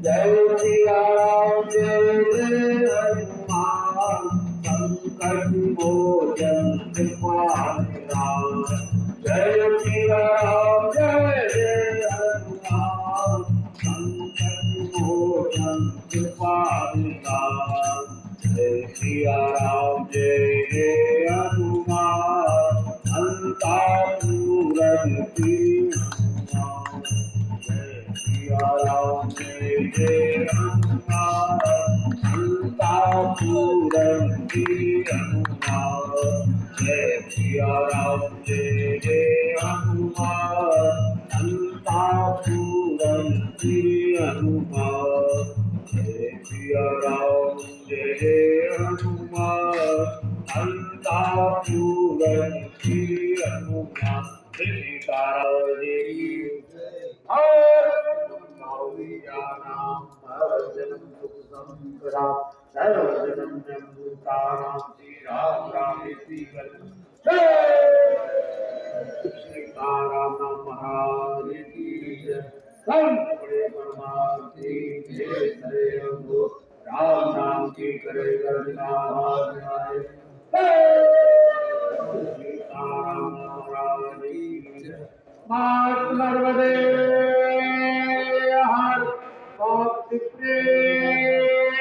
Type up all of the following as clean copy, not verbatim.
जय सिया राम जय जय हनुमान संकट मोचन कृपाल राम जय सिया राम जय जय हनुमान संकट मोचन कृपाल राम जय सिया राम जय जय हनुमान अंता पूरन की जय सिया राम जय जय हनुमान अंता पूरन की हनुमान जय सिया राम जय जय हनुमान अंता पूरन की हनुमान जय सिया राम जय जय हनुमान अंता पूरन की हनुमान सीताराम देवी और नाम जन्म दुख संग्राम सर्वजनम जन्मभूतानां श्री राम रामेति सीताराम महाराज की जय संत बड़े परमार्थी जय हरे राम नाम की करे गणना सीताराम महाराज की जय मात नर्मदे हर पात्रे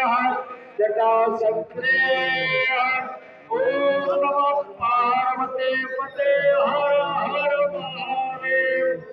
हर जटा संत्रे हर ओम नमः पार्वती पते हर हर महादेव